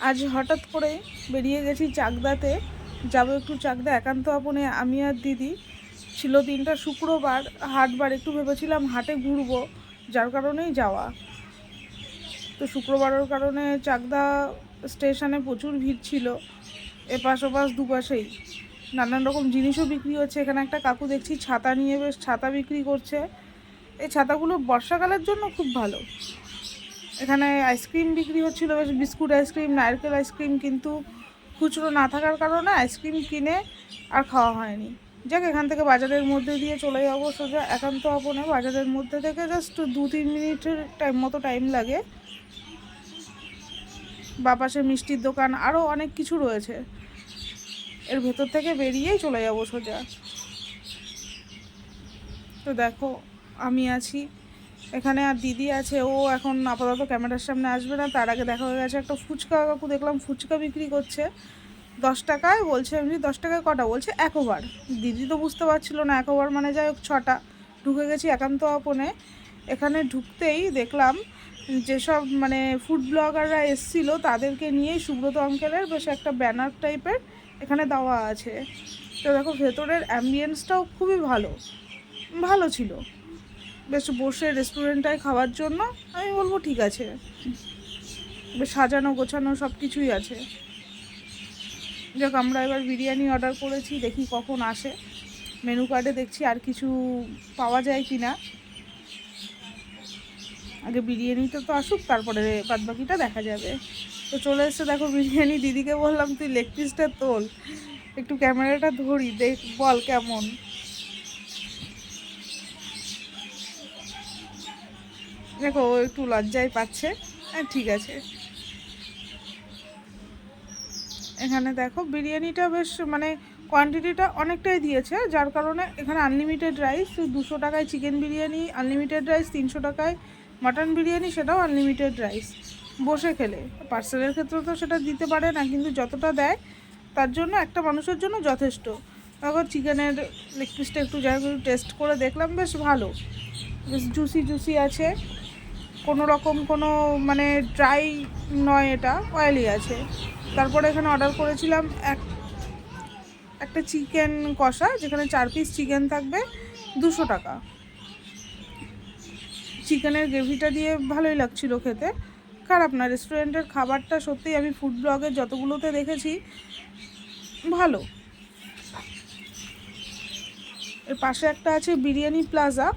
আজ হঠাৎ করে বেরিয়ে গেছি চাকদাতে, যাবো একটু চাকদা একান্ত আপনে আমি আর দিদি। ছিল দিনটা শুক্রবার, হাটবার, একটু ভেবেছিলাম হাটে ঘুরবো, যার কারণেই যাওয়া। তো শুক্রবারের কারণে চাকদা স্টেশনে প্রচুর ভিড় ছিল, এপাশ ওপাশ দুপাশেই নানান রকম জিনিসও বিক্রি হচ্ছে। এখানে একটা কাকু দেখছি ছাতা নিয়ে বেশ ছাতা বিক্রি করছে। এই ছাতাগুলো বর্ষাকালের জন্য খুব ভালো। এখানে আইসক্রিম বিক্রি হচ্ছিলো, বেশ বিস্কুট আইসক্রিম, নারকেল আইসক্রিম, কিন্তু খুচরো না থাকার কারণে আইসক্রিম কিনে আর খাওয়া হয়নি। যাক, এখান থেকে বাজারের মধ্যে দিয়ে চলে যাবো সোজা একান্ত আপনে। বাজারের মধ্যে থেকে জাস্ট 2-3 মিনিটের টাইম লাগে। বা পাশে মিষ্টির দোকান, আরও অনেক কিছু রয়েছে। এর ভেতর থেকে বেরিয়েই চলে যাবো সোজা। তো দেখো, আমি আছি এখানে আর দিদি আছে। ও এখন আপাতত ক্যামেরার সামনে আসবে না। তার আগে দেখা হয়ে গেছে একটা ফুচকা কাকু, দেখলাম ফুচকা বিক্রি করছে 10 টাকায়। বলছে এমনি 10 টাকায় কটা, বলছে 1 ওভার। দিদি তো বুঝতে পারছিল না 1 ওভার মানে যাই হোক 6টা। ঢুকে গেছি একান্ত আপনে। এখানে ঢুকতেই দেখলাম যেসব মানে ফুড ব্লগাররা এসেছিলো তাদেরকে নিয়েই সুব্রত আঙ্কেলের বেশ একটা ব্যানার টাইপের এখানে দেওয়া আছে। তো দেখো, ভেতরের অ্যাম্বিয়েন্সটাও খুবই ভালো ছিল। বেশ বসে রেস্টুরেন্টটায় খাওয়ার জন্য আমি বলবো ঠিক আছে, বেশ সাজানো গোছানো সব কিছুই আছে। যাক, আমরা এবার বিরিয়ানি অর্ডার করেছি, দেখি কখন আসে। মেনু কার্ডে দেখছি আর কিছু পাওয়া যায় কি না। আগে বিরিয়ানিটা তো আসুক, তারপরে বাদবাকিটা দেখা যাবে। তো চলে এসছে দেখো বিরিয়ানি। দিদিকে বললাম তুই লেগ পিসটা তোল, একটু ক্যামেরাটা ধরি, দেখ বল কেমন। দেখো, ও একটু লজ্জায় পাচ্ছে। হ্যাঁ, ঠিক আছে। এখানে দেখো বিরিয়ানিটা বেশ মানে কোয়ান্টিটিটা অনেকটাই দিয়েছে, যার কারণে এখানে আনলিমিটেড রাইস। 200 টাকায় চিকেন বিরিয়ানি, আনলিমিটেড রাইস। 300 টাকায় মাটন বিরিয়ানি, সেটাও আনলিমিটেড রাইস। বসে খেলে, পার্সেলের ক্ষেত্রে তো সেটা দিতে পারে না, কিন্তু যতটা দেয় তার জন্য একটা মানুষের জন্য যথেষ্ট। দেখো, চিকেনের লেগ পিসটা একটু যাই টেস্ট করে দেখলাম, বেশ ভালো, বেশ জুসি আছে। কোনো রকম কোনো মানে ড্রাই নয়, এটা অয়েলি আছে। তারপরে এখানে অর্ডার করেছিলাম একটা চিকেন কষা, যেখানে 4 পিস চিকেন থাকবে, 200 টাকা। চিকেনের গ্রেভিটা দিয়ে ভালোই লাগছিল খেতে, খারাপ না। রেস্টুরেন্টের খাবারটা সত্যিই আমি ফুড ব্লগে যতগুলোতে দেখেছি ভালো। এর পাশে একটা আছে বিরিয়ানি প্লাজা,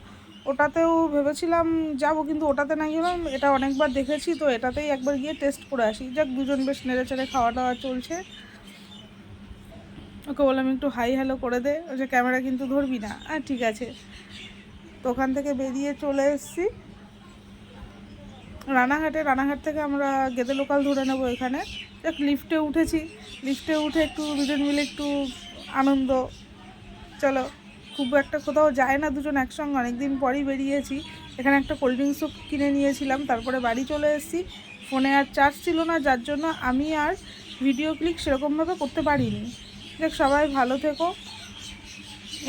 ওটাতেও ভেবেছিলাম যাব, কিন্তু ওটাতে না গেলাম। এটা অনেকবার দেখেছি, তো এটাতেই একবার গিয়ে টেস্ট করে আসি। যাক, দুজন বেশ নেড়ে চেড়ে খাওয়া দাওয়া চলছে। ওকে বললাম একটু হাই হ্যালো করে দে, যে ক্যামেরা কিন্তু ধরবি না। ঠিক আছে। তো ওখান থেকে বেরিয়ে চলে এসেছি রানাঘাট থেকে আমরা গেদে লোকাল ধরে নেবো এখানে। যাক, লিফটে উঠেছি। লিফটে উঠে একটু দুজন মিলে একটু আনন্দ। চলো, খুব একটা কোথাও যায় না দুজন একসঙ্গে, অনেকদিন পরই বেরিয়েছি। এখানে একটা কোল্ড ড্রিঙ্কসও কিনে নিয়েছিলাম, তারপরে বাড়ি চলে এসেছি। ফোনে আর চার্জ ছিল না, যার জন্য আমি আর ভিডিও ক্লিক সেরকমভাবে করতে পারিনি। দেখ, সবাই ভালো থেকো।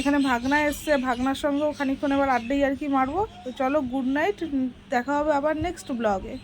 এখানে ভাগনা এসছে, ভাগনার সঙ্গেও খানিকক্ষণ এবার আড্ডাই আর কি মারবো। তো চলো, গুড নাইট, দেখা হবে আবার নেক্সট ব্লগে।